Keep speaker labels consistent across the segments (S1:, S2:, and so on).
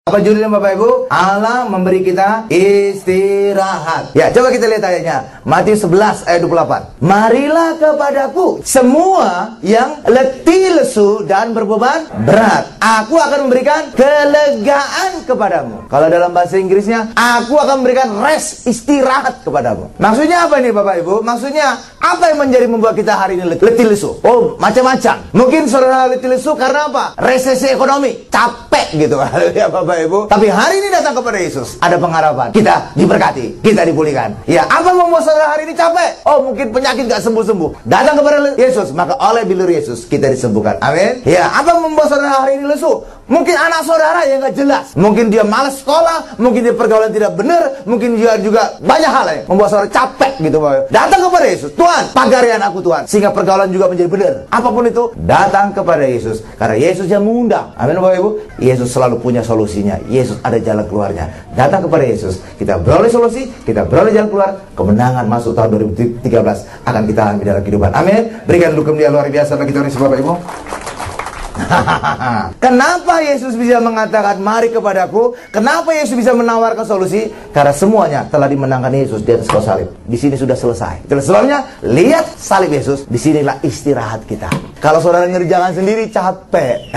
S1: Apa judulnya Bapak Ibu? Allah memberi kita istirahat. Ya, coba kita lihat ayatnya. Matius 11 ayat 28. Marilah kepadaku semua yang letih lesu dan berbeban berat. Aku akan memberikan kelegaan kepadamu. Kalau dalam bahasa Inggrisnya, aku akan memberikan rest, istirahat kepadamu. Maksudnya apa nih Bapak Ibu? Maksudnya apa yang membuat kita hari ini letih lesu? Oh, macam-macam. Mungkin saudara letih lesu karena apa? Resesi ekonomi, capek gitu. Ya Bapak Ibu, tapi hari ini datang kepada Yesus, ada pengharapan, kita diberkati, kita dipulihkan. Ya, apa yang membuat saudara hari ini capek? Oh, mungkin penyakit gak sembuh-sembuh. Datang kepada Yesus, maka oleh bilur Yesus kita disembuhkan. Amin. Ya, apa yang membuat saudara hari ini lesu? Mungkin anak saudara yang gak jelas, mungkin dia malas sekolah, mungkin dia pergaulan tidak benar, mungkin dia juga banyak hal yang membuat saudara capek gitu. Datang kepada Yesus, Tuhan, pagari anakku Tuhan, sehingga pergaulan juga menjadi benar. Apapun itu, datang kepada Yesus, karena Yesus yang mengundang. Amin Bapak Ibu. Yesus selalu punya solusinya. Yesus ada jalan keluarnya. Datang kepada Yesus, kita beroleh solusi, kita beroleh jalan keluar. Kemenangan masuk tahun 2013 akan kita alami dalam kehidupan. Amin. Berikan dulu kemuliaan luar biasa bagi Tuhan Yesus Bapak Ibu. Kenapa Yesus bisa mengatakan mari kepadaku? Kenapa Yesus bisa menawarkan solusi? Karena semuanya telah dimenangkan Yesus di atas kayu salib. Di sini sudah selesai. Itulah sebabnya lihat salib Yesus. Disinilah istirahat kita. Kalau saudara ngerjakan sendiri capek.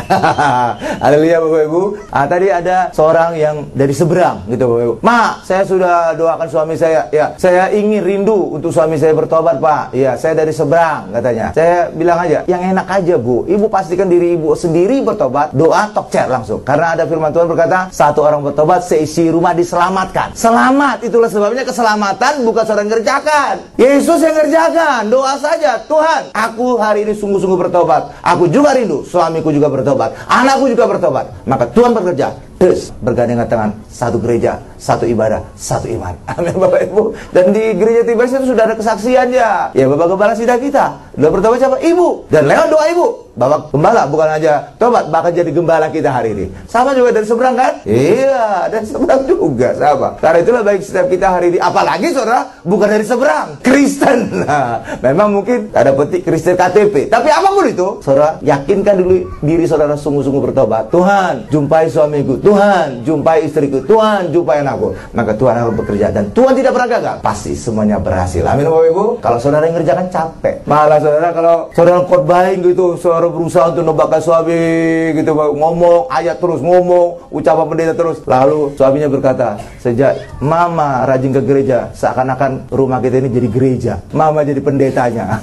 S1: Haleluya Bapak Ibu. Tadi ada seorang yang dari seberang gitu Bapak Ibu. Ma, saya sudah doakan suami saya. Ya, saya ingin rindu untuk suami saya bertobat Pak. Ya, saya dari seberang katanya. Saya bilang aja, yang enak aja Bu. Ibu pastikan diri Ibu sendiri bertobat, doa tokcer langsung. Karena ada firman Tuhan berkata, satu orang bertobat, seisi rumah diselamatkan. Selamat, itulah sebabnya keselamatan bukan saudara ngerjakan. Yesus yang ngerjakan. Doa saja, Tuhan, aku hari ini sungguh-sungguh bertobat. Aku juga rindu, suamiku juga bertobat, anakku juga bertobat. Maka Tuhan bekerja. Terus bergandengan tangan, satu gereja, satu ibadah, satu iman. Amin Bapak Ibu. Dan di gereja Tibas itu sudah ada kesaksiannya. Ya Bapak Gembala sidang kita sudah bertobat siapa? Ibu. Dan lewat doa Ibu, Bapak Gembala bukan aja tobat, bahkan jadi gembala kita hari ini. Sama juga dari seberang kan? Iya, dari seberang juga sama. Karena itulah baik setiap kita hari ini. Apalagi saudara bukan dari seberang, Kristen. Nah, memang mungkin ada petik Kristen KTP. Tapi apapun itu, saudara yakinkan dulu diri saudara sungguh-sungguh bertobat. Tuhan, jumpai suamiku. Tuhan, jumpai istriku. Tuhan, jumpai anakku. Maka Tuhan akan bekerja. Dan Tuhan tidak pernah gagal. Pasti semuanya berhasil. Amin Bapak Ibu. Kalau saudara yang ngerjakan capek. Malah saudara kalau saudara khotbahin gitu, saudara berusaha untuk nebakkan suami gitu, ngomong ayat terus, ngomong ucapan pendeta terus. Lalu suaminya berkata, sejak mama rajin ke gereja, seakan-akan rumah kita ini jadi gereja. Mama jadi pendetanya.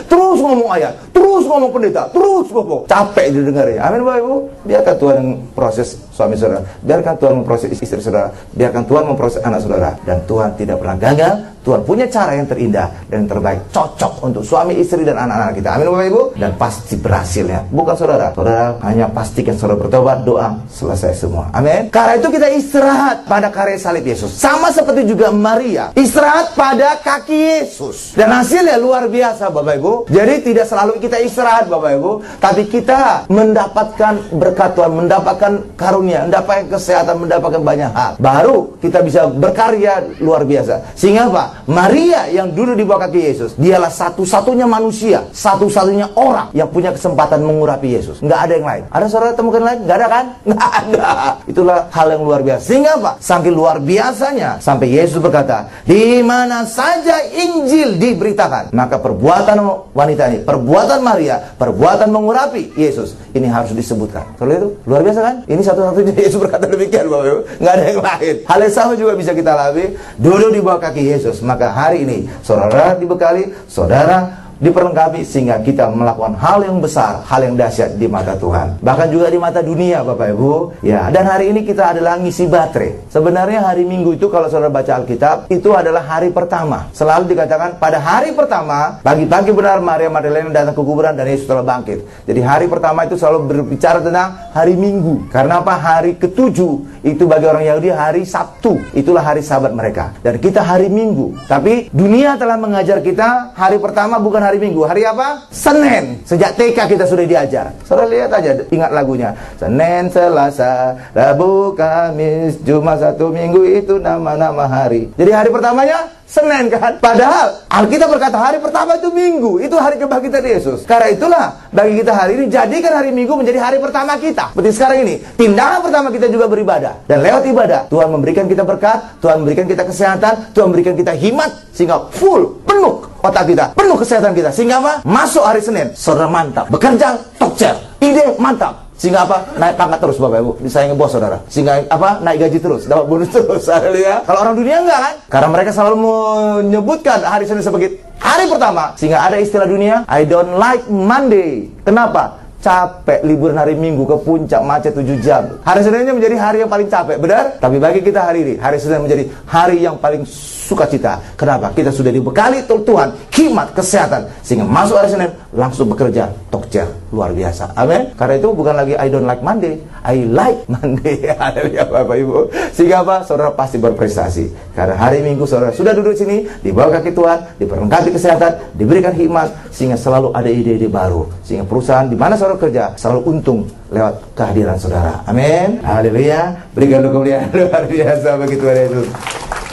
S1: Terus ngomong ayat, terus ngomong pendeta, terus ngomong. Capek didengar ya. Amin Bapak Ibu. Biarkan Tuhan yang proses suami saudara, biarkan Tuhan memproses istri saudara, biarkan Tuhan memproses anak saudara. Dan Tuhan tidak pernah gagal. Tuhan punya cara yang terindah dan yang terbaik, cocok untuk suami, istri, dan anak-anak kita. Amin Bapak Ibu. Dan pasti berhasilnya. Bukan saudara. Saudara hanya pastikan saudara bertobat, doa, selesai semua. Amin. Karena itu kita istirahat pada karya salib Yesus. Sama seperti juga Maria istirahat pada kaki Yesus. Dan hasilnya luar biasa Bapak Ibu. Jadi tidak selalu kita istirahat Bapak Ibu, tapi kita mendapatkan berkat Tuhan, mendapatkan karunia, mendapatkan kesehatan, mendapatkan banyak hal. Baru kita bisa berkarya luar biasa. Sehingga apa? Maria yang duduk di bawah kaki Yesus, dialah satu-satunya manusia, satu-satunya orang yang punya kesempatan mengurapi Yesus. Nggak ada yang lain. Ada saudara temukan lain? Nggak ada kan? Nggak ada. Itulah hal yang luar biasa. Sehingga apa? Saking luar biasanya, sampai Yesus berkata, di mana saja Injil diberitakan, maka perbuatan wanita ini, perbuatan Maria, perbuatan mengurapi Yesus, ini harus disebutkan. Soalnya itu luar biasa kan? Ini satu-satunya Yesus berkata demikian Bapak Ibu. Nggak ada yang lain. Hal yang sama juga bisa kita alami. Duduk di bawah kaki Yesus. Maka hari ini saudara dibekali, saudara diperlengkapi sehingga kita melakukan hal yang besar, hal yang dahsyat di mata Tuhan, bahkan juga di mata dunia Bapak Ibu. Ya, dan hari ini kita adalah ngisi baterai. Sebenarnya hari Minggu itu kalau saudara baca Alkitab, itu adalah hari pertama. Selalu dikatakan pada hari pertama, pagi-pagi benar Maria Magdalena datang ke kuburan dan Yesus telah bangkit. Jadi hari pertama itu selalu berbicara tentang hari Minggu. Karena apa? Hari ketujuh itu bagi orang Yahudi hari Sabtu. Itulah hari Sabat mereka. Dan kita hari Minggu. Tapi dunia telah mengajar kita hari pertama bukan hari hari Minggu. Hari apa? Senin. Sejak TK kita sudah diajar. Saudara lihat aja, ingat lagunya. Senin, Selasa, Rabu, Kamis, Jumat, Sabtu, Minggu, itu nama-nama hari. Jadi hari pertamanya Senin kan? Padahal Alkitab berkata hari pertama itu Minggu. Itu hari kebangkitan Yesus. Karena itulah bagi kita hari ini, jadikan hari Minggu menjadi hari pertama kita. Seperti sekarang ini, tindakan pertama kita juga beribadah. Dan lewat ibadah, Tuhan memberikan kita berkat, Tuhan memberikan kita kesehatan, Tuhan memberikan kita hikmat, sehingga full, penuh otak kita, penuh kesehatan kita. Sehingga apa? Masuk hari Senin, saudara mantap. Bekerja, tokcer. Ide mantap. Sehingga apa? Naik pangkat terus Bapak Ibu. Disayangin bos saudara. Sehingga apa? Naik gaji terus, dapat bonus terus. Kalau orang dunia enggak kan? Karena mereka selalu menyebutkan hari Senin sebagai hari pertama. Sehingga ada istilah dunia, I don't like Monday. Kenapa? Capek liburan hari Minggu ke puncak macet 7 jam. Hari Seninnya menjadi hari yang paling capek, benar? Tapi bagi kita hari ini, hari Senin menjadi hari yang paling sukacita. Kenapa? Kita sudah dibekali Tuhan hikmat, kesehatan, sehingga masuk hari Senin langsung bekerja, tokcer, luar biasa. Amin. Karena itu bukan lagi I don't like Monday, I like Monday. Haleluya Bapak Ibu. Sehingga apa? Saudara pasti berprestasi. Karena hari Minggu saudara sudah duduk sini, di bawah kaki Tuhan, diperlengkapi kesehatan, diberikan hikmat, sehingga selalu ada ide-ide baru. Sehingga perusahaan di mana saudara kerja selalu untung lewat kehadiran saudara. Amin. Haleluya. Berikan kemuliaan luar biasa bagi Tuhan Yesus.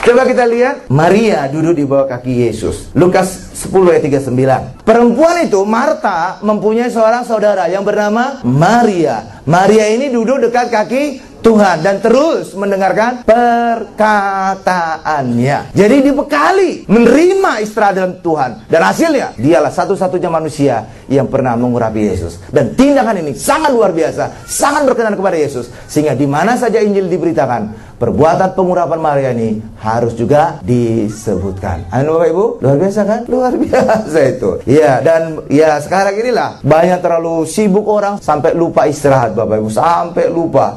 S1: Coba kita lihat Maria duduk di bawah kaki Yesus. Lukas 10 ayat 39. Perempuan itu, Marta, mempunyai seorang saudara yang bernama Maria. Maria ini duduk dekat kaki Tuhan dan terus mendengarkan perkataannya. Jadi dibekali menerima istirahat dalam Tuhan. Dan hasilnya dialah satu-satunya manusia yang pernah mengurapi Yesus. Dan tindakan ini sangat luar biasa, sangat berkenan kepada Yesus. Sehingga di mana saja Injil diberitakan, perbuatan pengurapan Maria ini harus juga disebutkan. Amin Bapak Ibu? Luar biasa kan? Luar biasa itu. Ya, dan ya sekarang inilah banyak terlalu sibuk orang sampai lupa istirahat Bapak Ibu. Sampai lupa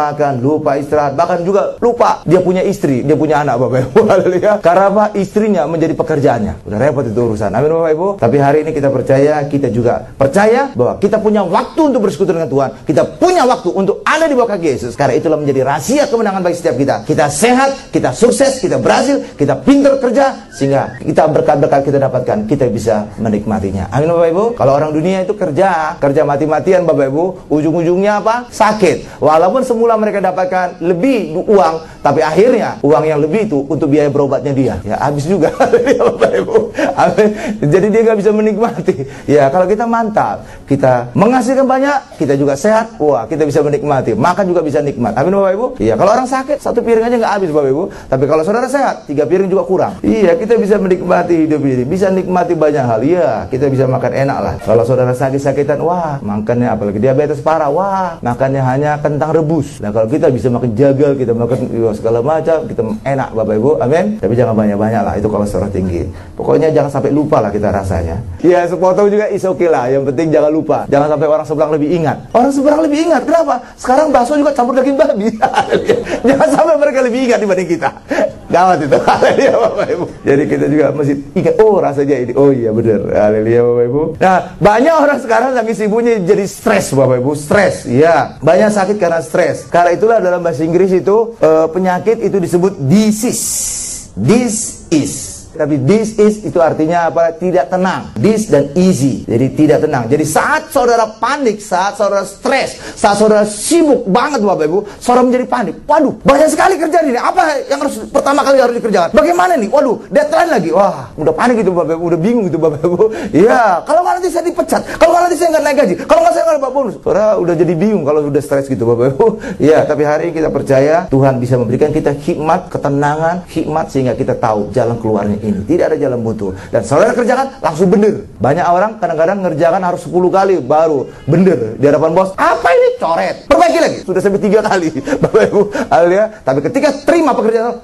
S1: makan, lupa istirahat, bahkan juga lupa dia punya istri, dia punya anak Bapak Ibu. Haleluya. Karena apa? Istrinya menjadi pekerjaannya. Udah repot itu urusan. Amin Bapak Ibu. Tapi hari ini kita percaya, kita juga percaya bahwa kita punya waktu untuk bersekutu dengan Tuhan. Kita punya waktu untuk ada di bawah kaki Yesus. Karena itulah menjadi rahasia kemenangan bagi setiap kita. Kita sehat, kita sukses, kita berhasil, kita pintar kerja, sehingga kita berkat-berkat kita dapatkan, kita bisa menikmatinya. Amin Bapak Ibu. Kalau orang dunia itu kerja mati-matian Bapak Ibu, ujung-ujungnya apa? Sakit. Walaupun semula mereka dapatkan lebih uang, tapi akhirnya uang yang lebih itu untuk biaya berobatnya dia. Ya habis juga. Bapak Ibu. Amin. Jadi dia nggak bisa menikmati. Ya kalau kita mantap, kita menghasilkan banyak, kita juga sehat, wah kita bisa menikmati. Makan juga bisa nikmat. Amin Bapak Ibu. Iya, kalau orang sakit satu piring aja nggak habis Bapak Ibu. Tapi kalau saudara sehat, 3 piring juga kurang. Iya, kita bisa menikmati hidup ini, bisa nikmati banyak hal. Iya, kita bisa makan enak lah. Kalau saudara sakit-sakitan, wah makannya apalagi diabetes parah, wah makannya hanya kentang rebus. Nah kalau kita bisa makan jagal, kita makan segala macam, kita enak Bapak Ibu, amin. Tapi jangan banyak-banyak lah, itu kolesterol tinggi. Pokoknya jangan sampai lupa lah kita rasanya. Ya sepotong juga is okay lah, yang penting jangan lupa. Jangan sampai orang seberang lebih ingat. Orang seberang lebih ingat, kenapa? Sekarang bakso juga campur daging babi. Jangan sampai mereka lebih ingat dibanding kita. Gawat itu. Haleluya Bapak Ibu. Jadi kita juga mesti ingat, oh rasanya ini, oh iya benar. Haleluya Bapak Ibu. Nah banyak orang sekarang lagi sibuknya jadi stres Bapak Ibu. Stres, ya banyak sakit karena stres. Karena itulah dalam bahasa Inggris itu penyakit itu disebut disease. This is. Tapi this is itu artinya apa? Tidak tenang. This dan easy. Jadi tidak tenang. Jadi saat saudara panik, saat saudara stres, saat saudara sibuk banget Bapak Ibu, saudara menjadi panik. Waduh, banyak sekali kerjaan ini. Apa yang harus pertama kali harus dikerjakan? Bagaimana nih? Waduh, deadline lagi. Wah, udah panik gitu Bapak Ibu, udah bingung gitu Bapak Ibu. Iya, kalau nggak nanti saya dipecat, kalau nggak nanti saya nggak naik gaji, kalau nggak saya nggak dapat bonus. Saudara udah jadi bingung kalau udah stres gitu Bapak Ibu. Iya, tapi hari ini kita percaya Tuhan bisa memberikan kita hikmat, ketenangan, hikmat sehingga kita tahu jalan keluarnya ini. Tidak ada jalan buntu. Dan saudara kerjakan langsung bener. Banyak orang kadang-kadang ngerjakan harus 10 kali baru bener di hadapan bos. Apa ini? Coret. Perbaiki lagi. Sudah sampai 3 kali. Bapak Ibu, haleluya. Tapi ketika terima pekerjaan,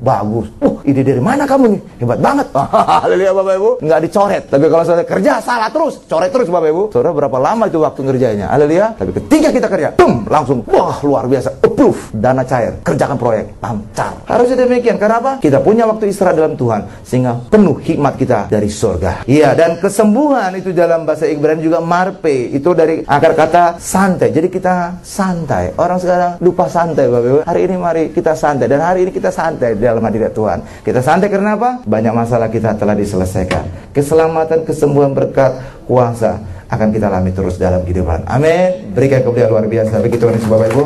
S1: bagus. Ide dari mana kamu nih? Hebat banget. Haleluya Bapak Ibu. Nggak dicoret. Tapi kalau saudara kerja salah terus, coret terus Bapak Ibu. Saudara berapa lama itu waktu ngerjainnya? Haleluya. Tapi ketika kita kerja, langsung wah luar biasa. Approve. Dana cair. Kerjakan proyek. Lancar. Harusnya demikian. Karena apa? Kita punya waktu istirahat dalam Tuhan. sehingga penuh hikmat kita dari surga. Iya, dan kesembuhan itu dalam bahasa Ibrani juga marpe, itu dari akar kata santai. Jadi kita santai. Orang sekarang lupa santai, Bapak Ibu. Hari ini mari kita santai, dan hari ini kita santai di dalam hadirat Tuhan. Kita santai karena apa? Banyak masalah kita telah diselesaikan. Keselamatan, kesembuhan, berkat, kuasa akan kita alami terus dalam kehidupan. Amin. Berikan kemuliaan luar biasa bagi Tuhan Yesus, Bapak Ibu.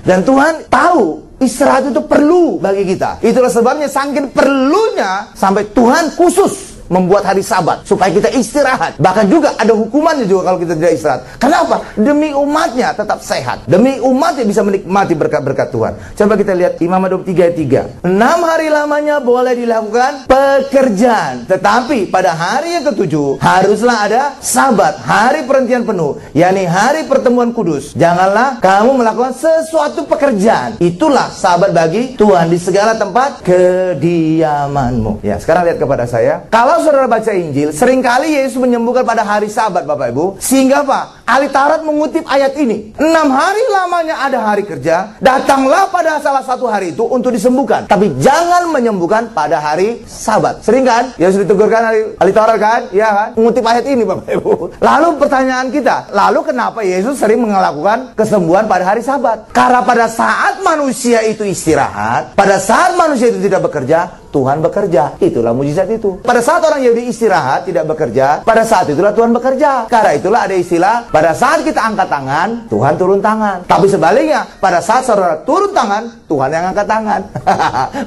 S1: Dan Tuhan tahu istirahat itu perlu bagi kita. Itulah sebabnya saking perlunya sampai Tuhan khusus membuat hari Sabat supaya kita istirahat. Bahkan juga ada hukumannya juga kalau kita tidak istirahat. Kenapa? Demi umatnya tetap sehat. Demi umatnya bisa menikmati berkat-berkat Tuhan. Coba kita lihat Imamat 23 ayat 3. 6 hari lamanya boleh dilakukan pekerjaan, tetapi pada hari yang ke-7 haruslah ada Sabat, hari perhentian penuh, yakni hari pertemuan kudus. Janganlah kamu melakukan sesuatu pekerjaan. Itulah Sabat bagi Tuhan di segala tempat kediamanmu. Ya, sekarang lihat kepada saya. Kalau saudara baca Injil, seringkali Yesus menyembuhkan pada hari Sabat, Bapak Ibu. Sehingga apa? Ahli Taurat mengutip ayat ini. 6 hari lamanya ada hari kerja, datanglah pada salah satu hari itu untuk disembuhkan. Tapi jangan menyembuhkan pada hari Sabat. Sering kan? Yesus ditegurkan ahli Taurat kan? Ya kan? Mengutip ayat ini, Bapak Ibu. Lalu pertanyaan kita, lalu kenapa Yesus sering melakukan kesembuhan pada hari Sabat? Karena pada saat manusia itu istirahat, pada saat manusia itu tidak bekerja, Tuhan bekerja. Itulah mujizat itu. Pada saat orang Yahudi istirahat, tidak bekerja, pada saat itulah Tuhan bekerja. Karena itulah ada istilah, pada saat kita angkat tangan, Tuhan turun tangan. Tapi sebaliknya, pada saat saudara turun tangan, Tuhan yang angkat tangan.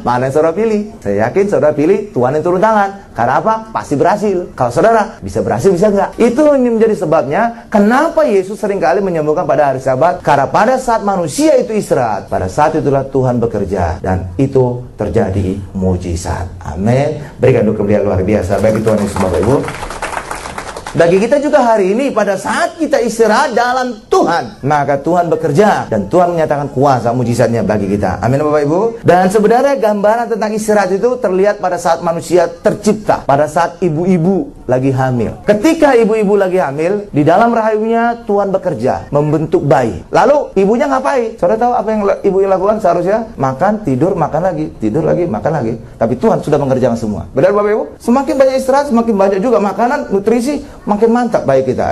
S1: Mana yang saudara pilih? Saya yakin saudara pilih Tuhan yang turun tangan. Karena apa? Pasti berhasil. Kalau saudara bisa berhasil, bisa enggak? Itu yang menjadi sebabnya kenapa Yesus seringkali menyembuhkan pada hari Sabat. Karena pada saat manusia itu istirahat, pada saat itulah Tuhan bekerja. Dan itu terjadi mujizat. Amin. Berikan kemuliaan luar biasa bagi Tuhan Yesus, Bapak Ibu. Bagi kita juga hari ini, pada saat kita istirahat dalam Tuhan, maka Tuhan bekerja dan Tuhan menyatakan kuasa mujizatnya bagi kita. Amin, Bapak Ibu. Dan sebenarnya gambaran tentang istirahat itu terlihat pada saat manusia tercipta, pada saat ibu-ibu lagi hamil. Ketika ibu-ibu lagi hamil, di dalam rahimnya Tuhan bekerja, membentuk bayi. Lalu ibunya ngapain? Saudara tahu apa yang ibu lakukan? Seharusnya makan, tidur, makan lagi, tidur lagi, makan lagi. Tapi Tuhan sudah mengerjakan semua. Benar, Bapak Ibu? Semakin banyak istirahat, semakin banyak juga makanan, nutrisi, makin mantap bayi kita.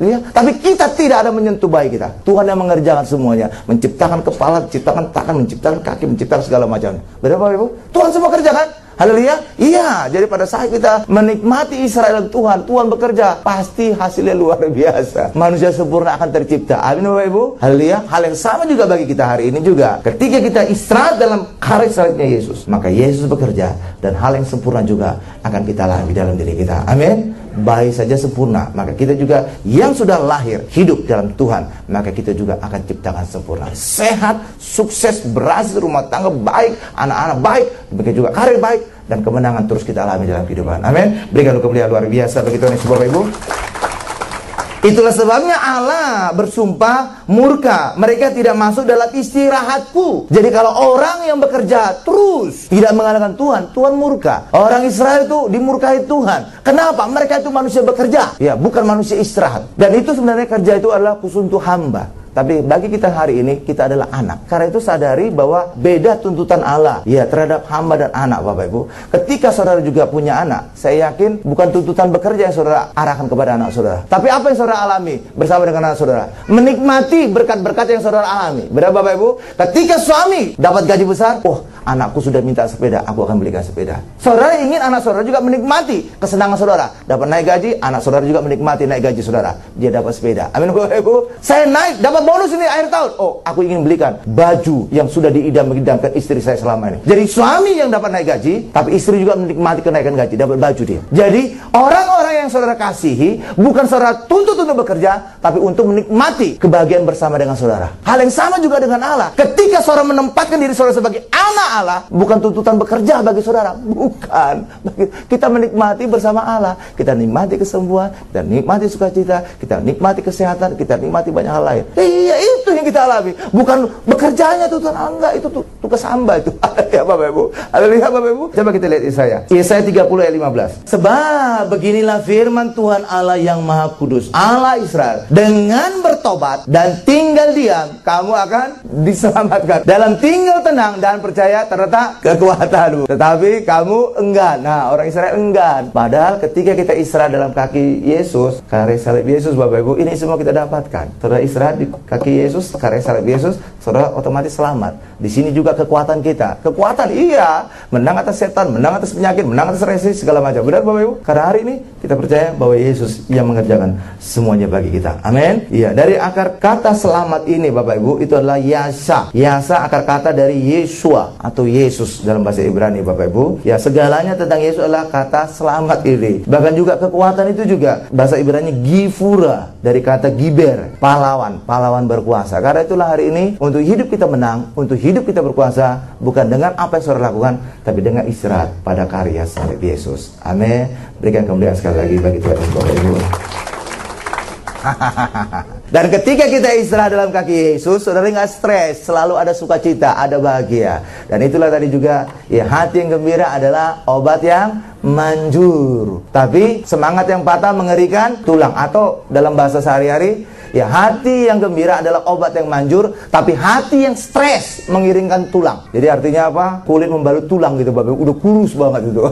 S1: Ya? Tapi kita tidak ada menyentuh bayi kita. Tuhan yang mengerjakan semuanya, menciptakan kepala, menciptakan tangan, menciptakan kaki, menciptakan segala macam. Benar, Bapak Ibu? Tuhan semua kerjakan. Haleluya. Iya, jadi pada saat kita menikmati Israel Tuhan, Tuhan bekerja, pasti hasilnya luar biasa. Manusia sempurna akan tercipta. Amin, Bapak Ibu. Haleluya. Hal yang sama juga bagi kita hari ini juga. Ketika kita istirahat dalam karya salibnya Yesus, maka Yesus bekerja dan hal yang sempurna juga akan kita alami dalam diri kita. Amin. Bayi saja sempurna, maka kita juga yang sudah lahir hidup dalam Tuhan, maka kita juga akan ciptakan sempurna, sehat, sukses, berhasil, rumah tangga baik, anak-anak baik, demikian juga karir baik, dan kemenangan terus kita alami dalam kehidupan. Amin. Berikan kemuliaan luar biasa bagi Tuhan Yesus, Bapak Ibu. Itulah sebabnya Allah bersumpah murka, mereka tidak masuk dalam istirahatku. Jadi kalau orang yang bekerja terus tidak mengandalkan Tuhan, Tuhan murka. Orang Israel itu dimurkai Tuhan. Kenapa? Mereka itu manusia bekerja, ya, bukan manusia istirahat. Dan itu sebenarnya kerja itu adalah khusus untuk hamba. Tapi bagi kita hari ini, kita adalah anak. Karena itu sadari bahwa beda tuntutan Allah, ya, terhadap hamba dan anak, Bapak Ibu. Ketika saudara juga punya anak, saya yakin bukan tuntutan bekerja yang saudara arahkan kepada anak saudara. Tapi apa yang saudara alami bersama dengan anak saudara? Menikmati berkat-berkat yang saudara alami. Benar, Bapak Ibu? Ketika suami dapat gaji besar, oh, anakku sudah minta sepeda, aku akan belikan sepeda. Saudara ingin anak saudara juga menikmati kesenangan saudara. Dapat naik gaji, anak saudara juga menikmati naik gaji saudara. Dia dapat sepeda. Amin, Bapak Ibu. Saya naik, dapat bonus ini akhir tahun. Oh, aku ingin belikan baju yang sudah diidam-idamkan istri saya selama ini. Jadi suami yang dapat naik gaji, tapi istri juga menikmati kenaikan gaji, dapat baju dia. Jadi orang-orang yang saudara kasihi, bukan saudara tuntut untuk bekerja, tapi untuk menikmati kebahagiaan bersama dengan saudara. Hal yang sama juga dengan Allah. Ketika saudara menempatkan diri saudara sebagai anak Allah, bukan tuntutan bekerja bagi saudara, bukan. Kita menikmati bersama Allah. Kita nikmati kesembuhan, kita nikmati sukacita, kita nikmati kesehatan, kita nikmati banyak hal lain. Iya, itu yang kita alami. Bukan bekerjanya Tuhan, enggak, itu tugas hamba itu. Ya Bapak Ibu. Haleluya Bapak Ibu. Coba kita lihat Yesaya 30 ayat 15. Sebab beginilah firman Tuhan Allah yang Maha Kudus, Allah Israel. Dengan bertobat dan tinggal diam, kamu akan diselamatkan. Dalam tinggal tenang dan percaya terletak kekuatanmu. Tetapi kamu enggan. Nah, orang Israel enggan. Padahal ketika kita istirahat dalam kaki Yesus, karya salib Yesus Bapak Ibu, ini semua kita dapatkan. Saudara istirahat di kaki Yesus, karya salib Yesus, saudara otomatis selamat. Di sini juga kekuatan kita. Kekuatan iya, menang atas setan, menang atas penyakit, menang atas resesi segala macam. Benar Bapak Ibu? Karena hari ini kita percaya bahwa Yesus yang mengerjakan semuanya bagi kita. Amin. Iya, dari akar kata selamat ini Bapak Ibu, itu adalah yasa. Yasa akar kata dari Yeshua atau Yesus dalam bahasa Ibrani Bapak Ibu. Ya, segalanya tentang Yesus adalah kata selamat ini. Bahkan juga kekuatan itu juga bahasa Ibrani gifura, dari kata giber, pahlawan, pahlawan berkuasa. Karena itulah hari ini untuk hidup kita menang, untuk hidup kita berkuasa, bukan dengan apa yang saudara lakukan, tapi dengan istirahat pada karya salib Yesus. Amin. Berikan kemuliaan sekali lagi bagi Tuhan Bapak Ibu. Dan ketika kita istirahat dalam kaki Yesus, saudara nggak stres, selalu ada sukacita, ada bahagia. Dan itulah tadi juga, ya, hati yang gembira adalah obat yang manjur. Tapi semangat yang patah mengerikan tulang. Atau dalam bahasa sehari-hari, ya, hati yang gembira adalah obat yang manjur, tapi hati yang stres mengiringkan tulang. Jadi artinya apa? Kulit membalut tulang gitu Bapak Ibu, udah kurus banget gitu.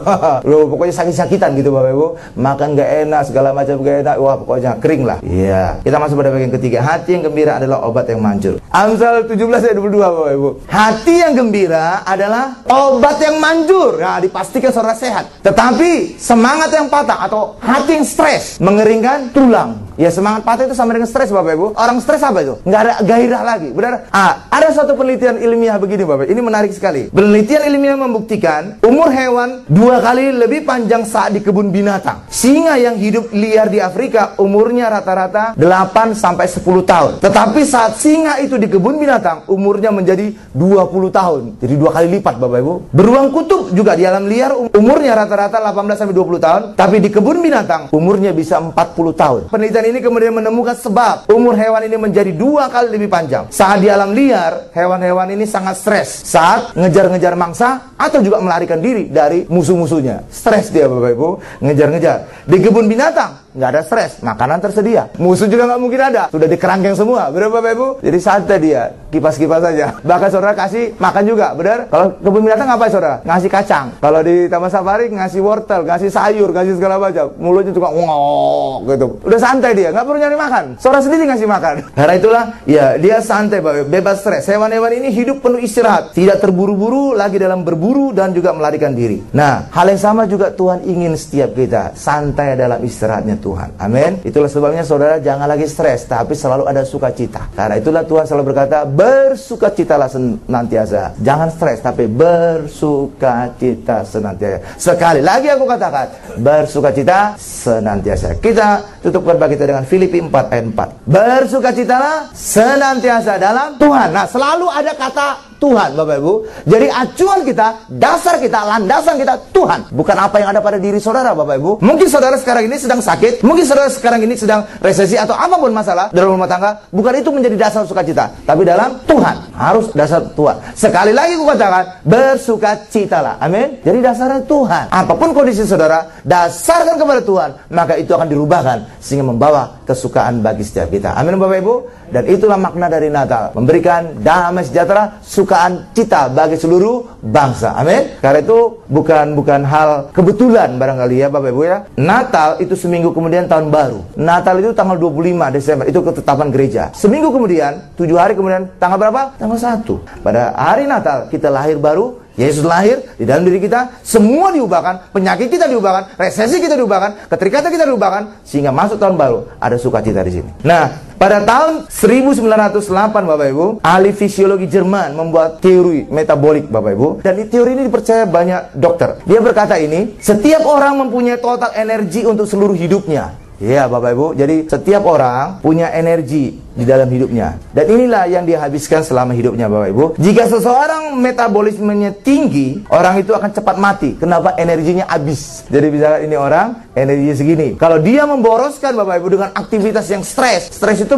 S1: Loh, pokoknya sakit-sakitan gitu Bapak Ibu. Makan gak enak, segala macam gak enak, wah pokoknya kering lah. Iya. Kita masuk pada bagian ketiga. Hati yang gembira adalah obat yang manjur. Amsal 17 ayat 22 Bapak Ibu. Hati yang gembira adalah obat yang manjur. Nah, dipastikan saudara sehat. Tetapi semangat yang patah atau hati yang stres mengeringkan tulang. Ya, semangat patah itu sama dengan stres Bapak Ibu. Orang stres apa itu? Nggak ada gairah lagi. Benar? Ada suatu penelitian ilmiah begini Bapak. Ini menarik sekali. Penelitian ilmiah membuktikan umur hewan 2 kali lebih panjang saat di kebun binatang. Singa yang hidup liar di Afrika umurnya rata-rata 8 sampai 10 tahun. Tetapi saat singa itu di kebun binatang umurnya menjadi 20 tahun. Jadi 2 kali lipat Bapak Ibu. Beruang kutub juga di alam liar umurnya rata-rata 18 sampai 20 tahun, tapi di kebun binatang umurnya bisa 40 tahun. Penelitian ini kemudian menemukan sebab umur hewan ini menjadi 2 kali lebih panjang. Saat di alam liar, hewan-hewan ini sangat stres saat ngejar-ngejar mangsa atau juga melarikan diri dari musuh-musuhnya. Stres dia Bapak Ibu, ngejar-ngejar. Di kebun binatang nggak ada stres, makanan tersedia, musuh juga nggak mungkin ada, sudah dikerangkeng semua, benar Bapak Ibu? Jadi santai dia, kipas-kipas saja. Bahkan saudara kasih makan juga, benar? Kalau kebun binatang apa saudara? Ngasih kacang. Kalau di Taman Safari ngasih wortel, ngasih sayur, ngasih segala macam. Mulutnya juga ngok gitu. Udah santai dia, nggak perlu nyari makan. Saudara sendiri ngasih makan. Karena itulah, ya dia santai Bapak Ibu, bebas stres. Hewan-hewan ini hidup penuh istirahat, tidak terburu-buru lagi dalam berburu dan juga melarikan diri. Nah, hal yang sama juga Tuhan ingin setiap kita santai dalam istirahatnya Tuhan. Amin. Itulah sebabnya saudara jangan lagi stres, tapi selalu ada sukacita. Karena itulah Tuhan selalu berkata, bersukacitalah senantiasa. Jangan stres, tapi bersukacita senantiasa. Sekali lagi aku katakan, bersukacita senantiasa. Kita tutup khotbah kita dengan Filipi 4 ayat 4. Bersukacitalah senantiasa dalam Tuhan. Nah, selalu ada kata Tuhan Bapak Ibu. Jadi acuan kita, dasar kita, landasan kita Tuhan, bukan apa yang ada pada diri saudara Bapak Ibu. Mungkin saudara sekarang ini sedang sakit, mungkin saudara sekarang ini sedang resesi atau apapun masalah dalam rumah tangga, bukan itu menjadi dasar sukacita, tapi dalam Tuhan, harus dasar Tuhan. Sekali lagi aku katakan, bersukacitalah. Amin. Jadi dasarnya Tuhan. Apapun kondisi saudara, dasarkan kepada Tuhan, maka itu akan dirubahkan sehingga membawa kesukaan bagi setiap kita. Amin Bapak Ibu. Dan itulah makna dari Natal, memberikan damai sejahtera, sukaan cita bagi seluruh bangsa. Amin. Karena itu bukan hal kebetulan barangkali ya Bapak Ibu ya. Natal itu seminggu kemudian tahun baru. Natal itu tanggal 25 Desember, itu ketetapan gereja. Seminggu kemudian, 7 hari kemudian, tanggal berapa? Tanggal 1. Pada hari Natal kita lahir baru. Yesus lahir di dalam diri kita, semua diubahkan, penyakit kita diubahkan, resesi kita diubahkan, keterikatan kita diubahkan, sehingga masuk tahun baru ada sukacita di sini. Nah, pada tahun 1908 Bapak Ibu, ahli fisiologi Jerman membuat teori metabolik Bapak Ibu, dan teori ini dipercaya banyak dokter. Dia berkata ini, setiap orang mempunyai total energi untuk seluruh hidupnya. Ya Bapak Ibu, jadi setiap orang punya energi di dalam hidupnya. Dan inilah yang dia habiskan selama hidupnya, Bapak Ibu. Jika seseorang metabolismenya tinggi, orang itu akan cepat mati. Kenapa? Energinya habis. Jadi misalkan ini orang energinya segini. Kalau dia memboroskan, Bapak Ibu, dengan aktivitas yang stres itu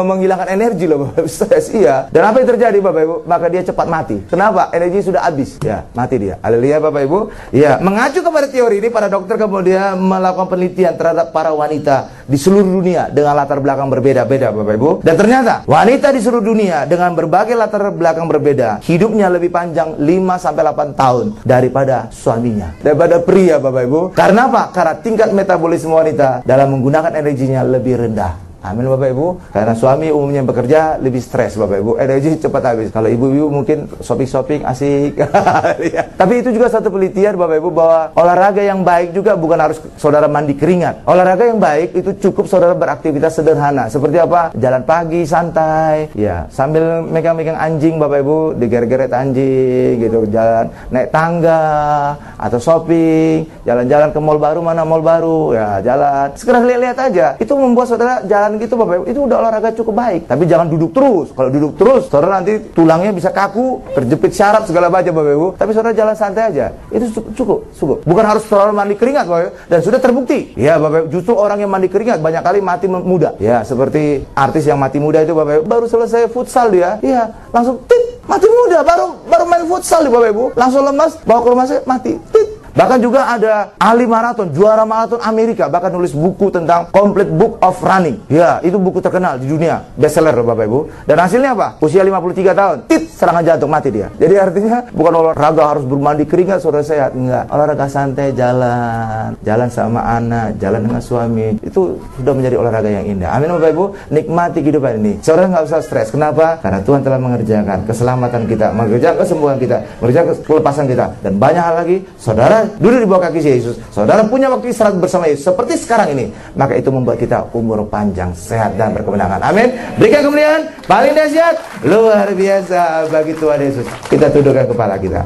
S1: menghilangkan energi loh, Bapak Ibu. Stres, iya. Dan apa yang terjadi, Bapak Ibu? Maka dia cepat mati. Kenapa? Energinya sudah habis. Ya, mati dia. Haleluya, Bapak Ibu. Ya, mengacu kepada teori ini, para dokter kemudian melakukan penelitian terhadap para wanita di seluruh dunia dengan latar belakang berbeda-beda, Bapak Ibu. Dan ternyata wanita di seluruh dunia dengan berbagai latar belakang berbeda, hidupnya lebih panjang 5-8 tahun daripada suaminya, daripada pria, Bapak Ibu. Karena apa? Karena tingkat metabolisme wanita dalam menggunakan energinya lebih rendah. Amin, Bapak Ibu. Karena suami umumnya bekerja lebih stres, Bapak Ibu. Energi cepat habis. Kalau ibu-ibu mungkin shopping asik. Tapi itu juga satu penelitian, Bapak Ibu, bahwa olahraga yang baik juga bukan harus saudara mandi keringat. Olahraga yang baik itu cukup saudara beraktivitas sederhana. Seperti apa? Jalan pagi santai, ya, sambil megang-megang anjing, Bapak Ibu, digeret-geret anjing gitu, jalan naik tangga atau shopping, jalan-jalan ke mall baru, mana mall baru, ya, jalan. Sekedar lihat-lihat aja. Itu membuat saudara jalan gitu, Bapak Ibu, itu udah olahraga cukup baik. Tapi jangan duduk terus. Kalau duduk terus, saudara nanti tulangnya bisa kaku, terjepit syaraf segala macam, Bapak Ibu. Tapi saudara jalan santai aja, itu cukup. Bukan harus saudara mandi keringat, Bapak Ibu. Dan sudah terbukti, ya Bapak Ibu, justru orang yang mandi keringat banyak kali mati muda. Ya, seperti artis yang mati muda itu, Bapak Ibu, baru selesai futsal dia, ya, langsung tit, mati muda, baru main futsal, Bapak Ibu, langsung lemas, bawa ke rumah sakit, mati, tit. Bahkan juga ada ahli maraton, juara maraton Amerika, bahkan nulis buku tentang Complete Book of Running. Ya, itu buku terkenal di dunia, bestseller, Bapak Ibu. Dan hasilnya apa? Usia 53 tahun, tit, serangan jantung, mati dia. Jadi artinya bukan olahraga harus bermandi keringat saudara sehat, enggak. Olahraga santai, jalan sama anak, jalan dengan suami, itu sudah menjadi olahraga yang indah. Amin, Bapak Ibu. Nikmati kehidupan ini. Saudara nggak usah stres. Kenapa? Karena Tuhan telah mengerjakan keselamatan kita, mengerjakan kesembuhan kita, mengerjakan kelepasan kita, dan banyak hal lagi. Saudara duduk di bawah kaki Yesus, saudara punya waktu istirahat bersama Yesus seperti sekarang ini, maka itu membuat kita umur panjang, sehat, dan berkemenangan. Amin. Berikan kemuliaan paling dahsyat, luar biasa bagi Tuhan Yesus. Kita tundukkan kepala kita.